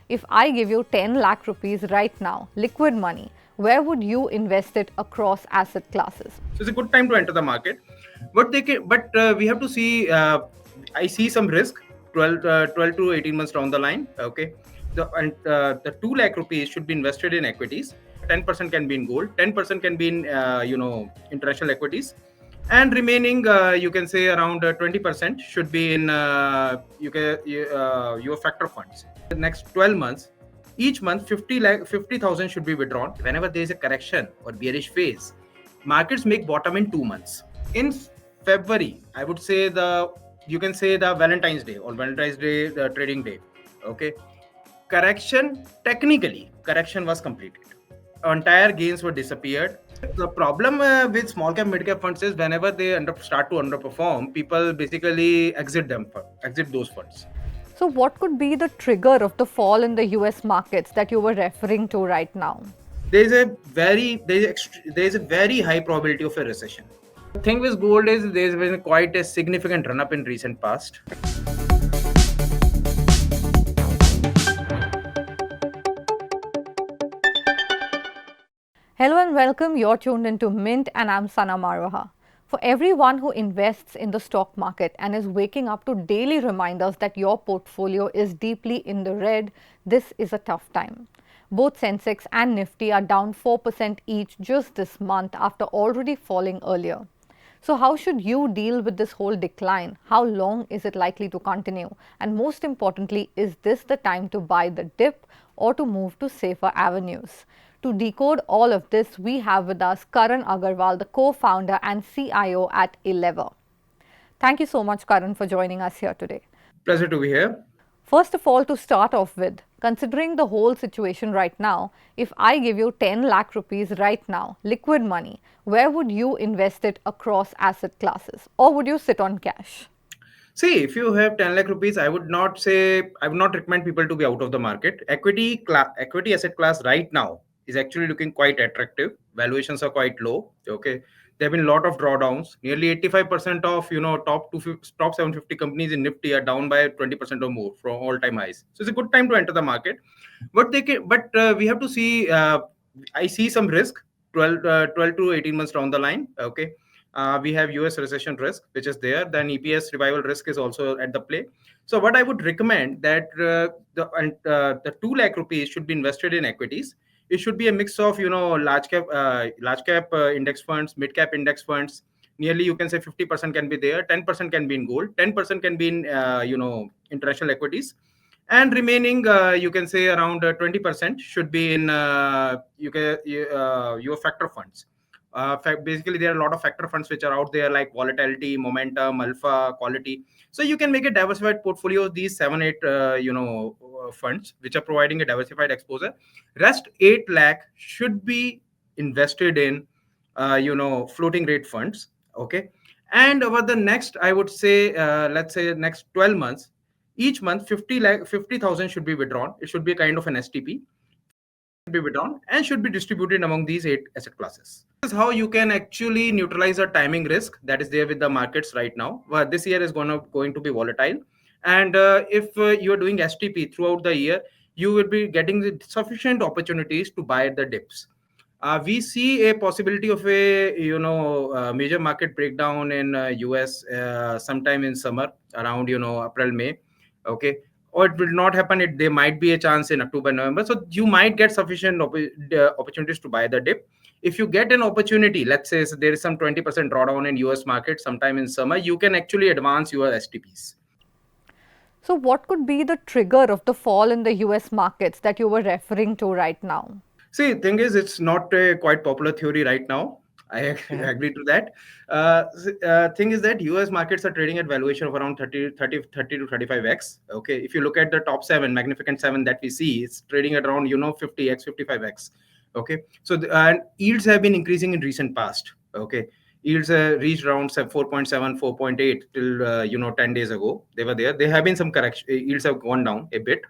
If I give you 10 lakh rupees right now, liquid money, where would you invest it across asset classes? So it's a good time to enter the market. We have to see. I see some risk. 12 to 18 months down the line. Okay, the 2 lakh rupees should be invested in equities. 10% can be in gold. 10% can be in international equities, and remaining you can say around 20% should be in your factor funds. The next 12 months, each month 50,000 should be withdrawn. Whenever there is a correction or bearish phase, markets make bottom in 2 months. In February, I would say you can say the Valentine's Day or Valentine's Day the trading day. Okay, correction was completed. Entire gains were disappeared. The problem with small cap mid cap funds is whenever they start to underperform, people basically exit those funds. So, what could be the trigger of the fall in the US markets that you were referring to right now? There is a very high probability of a recession. The thing with gold is there's been quite a significant run up in recent past. Hello and welcome. You're tuned into Mint and I'm Sana Marwaha. For everyone who invests in the stock market and is waking up to daily reminders that your portfolio is deeply in the red, this is a tough time. Both Sensex and Nifty are down 4% each just this month after already falling earlier. So how should you deal with this whole decline? How long is it likely to continue? And most importantly, is this the time to buy the dip or to move to safer avenues? To decode all of this, we have with us Karan Aggarwal, the co-founder and CIO at Elever. Thank you so much, Karan, for joining us here today. Pleasure to be here. First of all, to start off with, considering the whole situation right now, if I give you 10 lakh rupees right now, liquid money, where would you invest it across asset classes? Or would you sit on cash? See, if you have 10 lakh rupees, I would not recommend people to be out of the market. Equity asset class right now is actually looking quite attractive. Valuations are quite low. Okay. There have been a lot of drawdowns. Nearly 85% of top 750 companies in Nifty are down by 20% or more from all-time highs. So it's a good time to enter the market. But we have to see. I see some risk. 12 to 18 months down the line. Okay, we have US recession risk, which is there. Then EPS revival risk is also at the play. So what I would recommend that the 2 lakh rupees should be invested in equities. It should be a mix of large cap index funds, mid cap index funds. Nearly you can say 50% can be there. 10% can be in gold. 10% can be in international equities, and remaining you can say around 20% should be in your factor funds. Basically, there are a lot of factor funds which are out there like volatility, momentum, alpha, quality. So you can make a diversified portfolio of these 7 8 funds which are providing a diversified exposure. Rest 8 lakh should be invested in floating rate funds. Okay, and over the next, I would say let's say next 12 months, each month 50,000 should be withdrawn. It should be a kind of an STP, be withdrawn and should be distributed among these 8 asset classes. This is how you can actually neutralize a timing risk that is there with the markets right now. Well, this year is going to be volatile, and if you are doing STP throughout the year, you will be getting sufficient opportunities to buy the dips. We see a possibility of a major market breakdown in US sometime in summer around April May. Okay, or it will not happen. There might be a chance in October November, so you might get sufficient opportunities to buy the dip. If you get an opportunity, let's say there is some 20% drawdown in US market sometime in summer, you can actually advance your STPs. So, what could be the trigger of the fall in the US markets that you were referring to right now? See, thing is, it's not a quite popular theory right now. I agree to that. Thing is that US markets are trading at valuation of around 30 to 35x. Okay, if you look at the top seven, magnificent seven that we see, it's trading at around 50x, 55x. Okay, so and yields have been increasing in recent past. Okay, yields reached around 4.7, 4.8 till 10 days ago. They were there. There have been some correction. Yields have gone down a bit,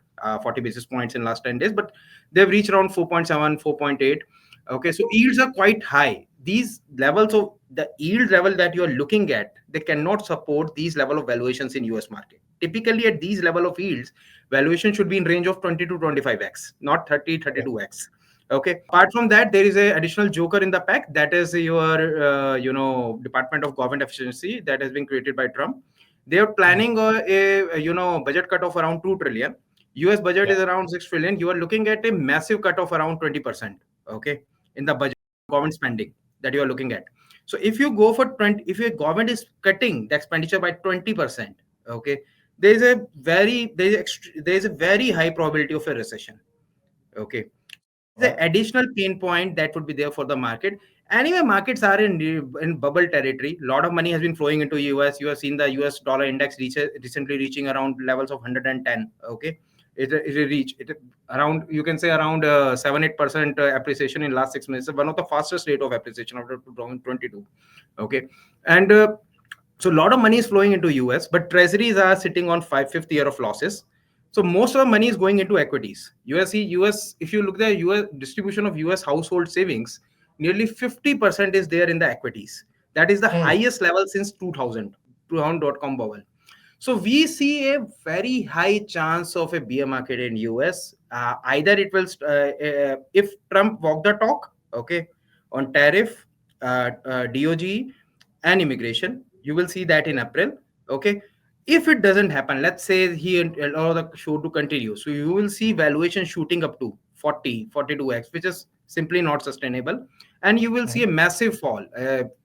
40 basis points in last 10 days, but they've reached around 4.7, 4.8. Okay, so yields are quite high. these levels of the yield level that you are looking at, they cannot support these level of valuations in US market. Typically at these level of yields, valuation should be in range of 20 to 25x, not 30, Yeah. 32x. Okay. Apart from that, there is a additional joker in the pack, that is your Department of Government Efficiency, that has been created by Trump. They are Mhm. planning a budget cut of around 2 trillion. US budget Yeah. is around 6 trillion. You are looking at a massive cut of around 20%, okay, in the budget government spending that you are looking at. So if you go for 20, if your government is cutting the expenditure by 20%, okay, there is a very high probability of a recession. Okay. The Yeah. additional pain point that would be there for the market. Anyway, markets are in bubble territory. A lot of money has been flowing into US. You have seen the US dollar index recently reaching around levels of 110. Okay, it reached it around, you can say around 7-8% appreciation in last 6 months. One of the fastest rate of appreciation after 2022. Okay, and so a lot of money is flowing into US, but treasuries are sitting on fifth year of losses. So most of the money is going into equities. US, if you look at the US distribution of US household savings, nearly 50% is there in the equities. That is the Mm. highest level since 2000.com bubble. So we see a very high chance of a bear market in US. Either it will, if Trump walk the talk, okay, on tariff, DOG, and immigration, you will see that in April. Okay, if it doesn't happen, let's say he allow the show to continue, so you will see valuation shooting up to 42x, which is simply not sustainable, and you will see a Mhm. massive fall,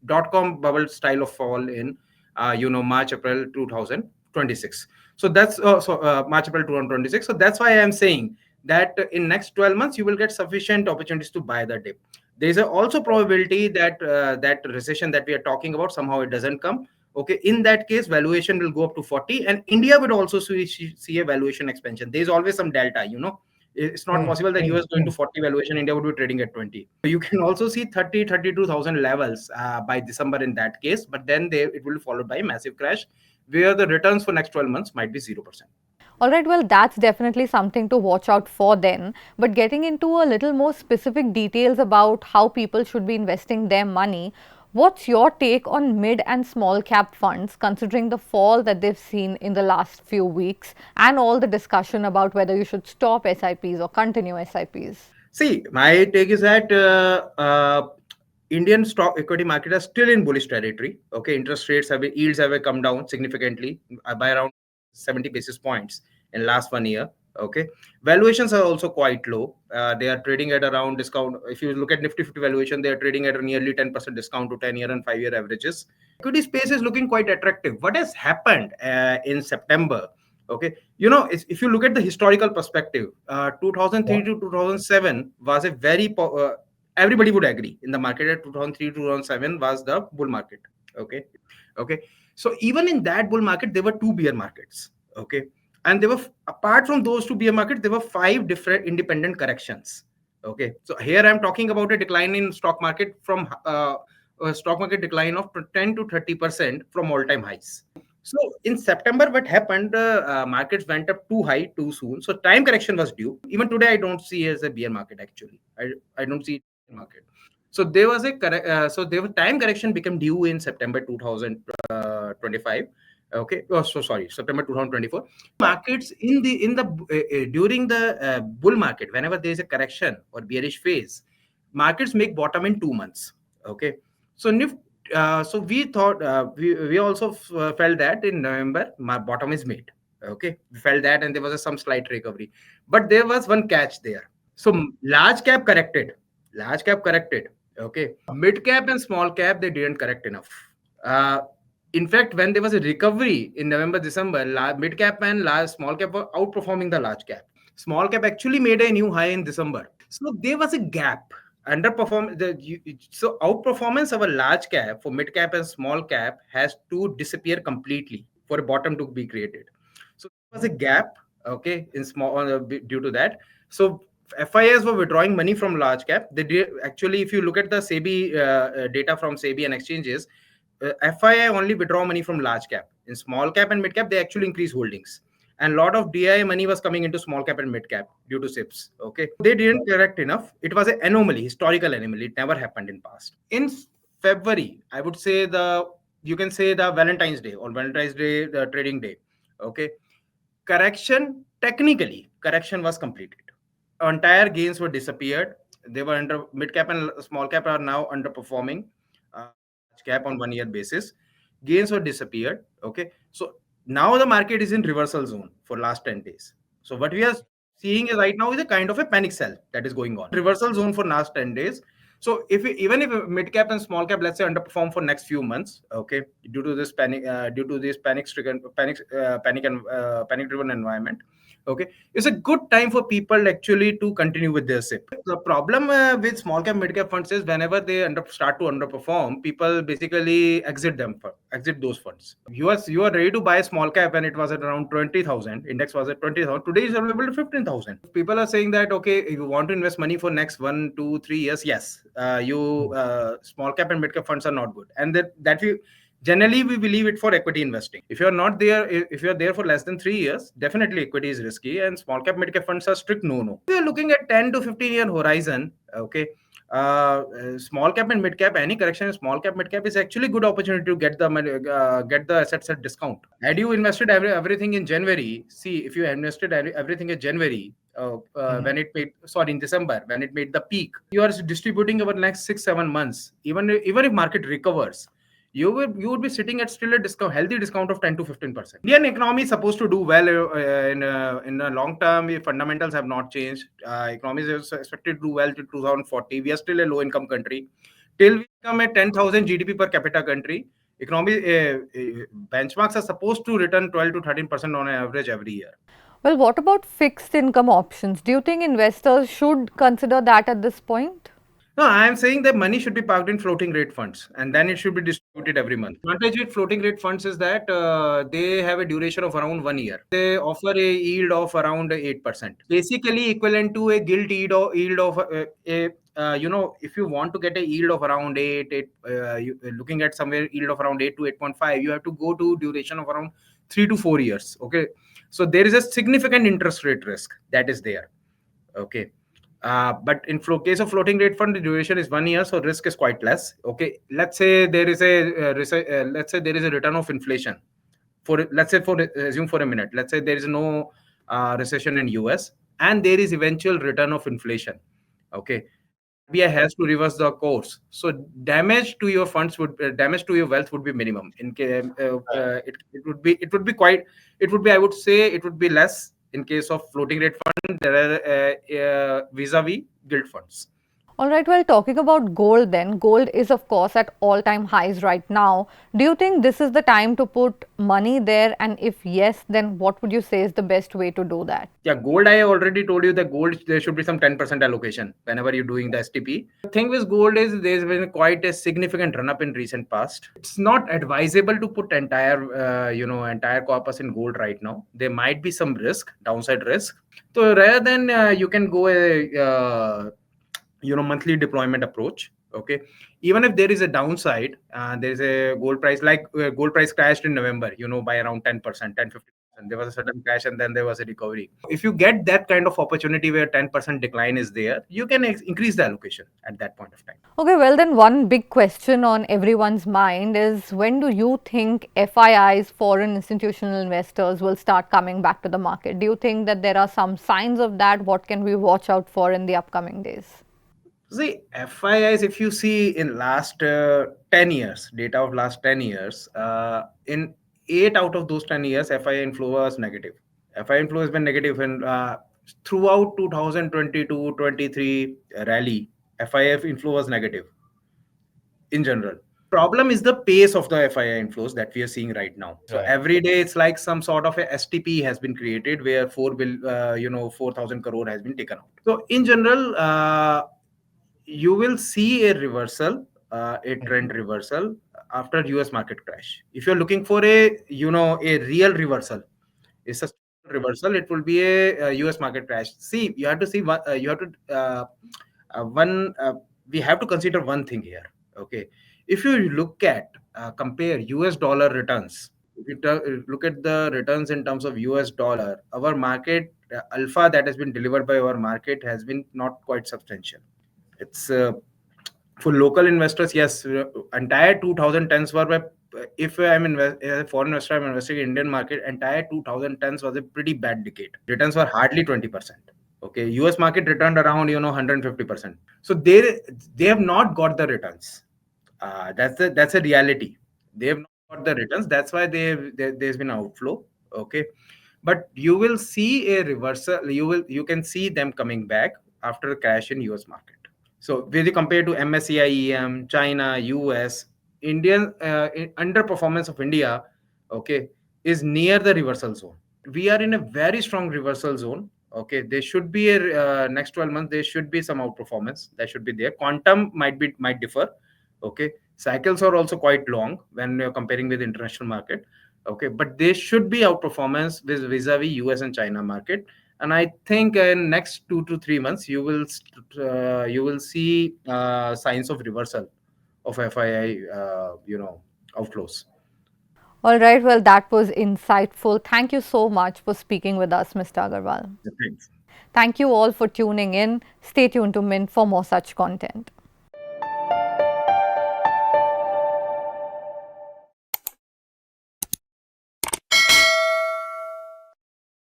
dot-com bubble style of fall in March April 2026. So that's March April 2026. So that's why I am saying that in next 12 months you will get sufficient opportunities to buy the dip. There is also probability that that recession that we are talking about, somehow it doesn't come. Okay, in that case valuation will go up to 40, and India would also see a valuation expansion. There is always some delta, it's not Mm. possible that Mm. US going to 40 valuation, India would be trading at 20. So you can also see 32,000 levels by December in that case, but then it will be followed by a massive crash where the returns for next 12 months might be 0%. All right, well, that's definitely something to watch out for then. But getting into a little more specific details about how people should be investing their money, what's your take on mid and small cap funds, considering the fall that they've seen in the last few weeks and all the discussion about whether you should stop SIPs or continue SIPs? See, my take is that Indian stock equity market are still in bullish territory. Okay, interest rates yields have come down significantly by around 70 basis points in last 1 year. Okay, valuations are also quite low. They are trading at around discount. If you look at Nifty 50 valuation, they are trading at a nearly 10% discount to 10-year and 5-year averages. Equity space is looking quite attractive. What has happened in September? Okay, if you look at the historical perspective, 2003 Yeah. to 2007 was a everybody would agree in the market at 2003 to 2007 was the bull market. Okay, okay. So even in that bull market, there were two bear markets. Okay, and there were, apart from those two bear markets, there were five different independent corrections. Okay, so here I'm talking about a decline in stock market from a stock market decline of 10 to 30% from all-time highs. So in September, what happened? Markets went up too high too soon. So time correction was due. Even today, I don't see as a bear market actually. I don't see it in market. So there was so there was time correction became due in September 2025. Okay. Oh, so sorry, September 2024. Markets during the bull market, whenever there is a correction or bearish phase, markets make bottom in 2 months. Okay. So so we thought we also felt that in November my bottom is made. Okay, we felt that, and there was some slight recovery, but there was one catch there. So large cap corrected. Okay, mid cap and small cap, they didn't correct enough. Uh, in fact, when there was a recovery in November, December, mid cap and small cap were outperforming the large cap. Small cap actually made a new high in December. So there was a gap. So outperformance of a large cap for mid cap and small cap has to disappear completely for a bottom to be created. So there was a gap, okay, in small due to that. So FIs were withdrawing money from large cap. They did actually, if you look at the SEBI data from SEBI and exchanges, FII only withdraw money from large cap. In small cap and mid cap, they actually increase holdings. and a lot of DI money was coming into small cap and mid cap due to SIPs. Okay, they didn't correct enough. It was an anomaly, historical anomaly. It never happened in past. In February, I would say you can say the Valentine's Day or Valentine's Day, the trading day. Okay, correction was completed. Entire gains were disappeared. They were under mid cap and small cap are now underperforming large cap on 1 year basis. Gains were disappeared. Okay, so now the market is in reversal zone for last 10 days. So what we are seeing is right now is a kind of a panic sell that is going on. Reversal zone for last 10 days. So even if mid cap and small cap, let's say, underperform for next few months, okay, due to this panic driven environment, okay, it's a good time for people actually to continue with their SIP. The problem with small cap, mid cap funds is whenever they start to underperform, people basically exit those funds. You are ready to buy small cap when it was at around 20,000, index was at 20,000. Today is available to 15,000. People are saying that okay, if you want to invest money for next 1, 2, 3 years, yes, you small cap and mid cap funds are not good, and that we generally we believe it for equity investing. If you're not there, if you're there for less than 3 years, definitely equity is risky, and small cap mid cap funds are strict no. If you're looking at 10 to 15 year horizon, okay, small cap and mid cap, any correction in small cap mid cap is actually good opportunity to get the assets at discount. Had you invested everything in January, see, if you invested everything in January, when it made, sorry, in December, when it made the peak, you are distributing over next 6 7 months. Even if market recovers, you would be sitting at still a healthy discount of 10 to 15%. Indian economy is supposed to do well in a long term. If fundamentals have not changed, economy is expected to do well till 2040. We are still a low income country. Till we become a 10,000 GDP per capita country, economy benchmarks are supposed to return 12 to 13% on average every year. Well, what about fixed income options? Do you think investors should consider that at this point? No, I am saying that money should be parked in floating rate funds and then it should be distributed every month. Advantage with floating rate funds is that they have a duration of around 1 year. They offer a yield of around 8%, basically equivalent to a gilt yield of if you want to get a yield of around 8, looking at somewhere yield of around 8 to 8.5, you have to go to duration of around 3 to 4 years. Okay, so there is a significant interest rate risk that is there. Okay, but in case of floating rate fund, the duration is 1 year, so risk is quite less. Okay, let's say there is a return of inflation. Assume for a minute. Let's say there is no recession in US, and there is eventual return of inflation. Okay, RBI has to reverse the course. So damage to your wealth would be minimum. I would say it would be less in case of floating rate fund. There are vis-a-vis gilt funds. All right, well, talking about gold then, gold is of course at all-time highs right now. Do you think this is the time to put money there? And if yes, then what would you say is the best way to do that? Yeah, gold, I already told you that gold, there should be some 10% allocation whenever you're doing the STP. The thing with gold is there's been quite a significant run up in recent past. It's not advisable to put entire corpus in gold right now. There might be some downside risk. So rather than you can go a monthly deployment approach. Okay, even if there is a downside, there is a gold price, like gold price crashed in November, by around 10%, 10-15%. There was a sudden crash and then there was a recovery. If you get that kind of opportunity where 10% decline is there, you can increase the allocation at that point of time. Okay, well then one big question on everyone's mind is, when do you think FIIs, foreign institutional investors, will start coming back to the market? Do you think that there are some signs of that? What can we watch out for in the upcoming days? See, FIIs, if you see in last 10 years, data of last 10 years, in 8 out of those 10 years, FII inflow was negative. FII inflow has been negative and throughout 2022-23 rally, FII inflow was negative in general. Problem is the pace of the FII inflows that we are seeing right now. So every day it's like some sort of a STP has been created where 4,000 crore has been taken out. So in general, you will see a reversal, a trend reversal after US market crash. If you're looking for a real reversal, a sustainable reversal, it will be a US market crash. See, you have to see what we have to consider one thing here. Okay, if you look at compare US dollar returns if you look at the returns in terms of US dollar, our market alpha that has been delivered by our market has been not quite substantial. It's for local investors, yes, entire 2010s were if I'm as a foreign investor, I'm investing in Indian market. Entire 2010s was a pretty bad decade. Returns were hardly 20%. Okay, US market returned around 150%. So they have not got the returns. That's a reality. They have not got the returns. That's why there's been outflow. Okay, but you will see a reversal. You can see them coming back after a crash in US market. So when you compare to MSCI EM, China, US, Indian underperformance of India, okay, is near the reversal zone. We are in a very strong reversal zone. Okay, there should be a next 12 months. There should be some outperformance that should be there. Quantum might differ. Okay, cycles are also quite long when you're comparing with international market. Okay, but there should be outperformance with vis-a-vis US and China market, and I think in next 2 to 3 months you will see signs of reversal of FII outflows. All right, well, that was insightful. Thank you so much for speaking with us, Mr. Agarwal. Thanks. Thank you all for tuning in. Stay tuned to Mint for more such content.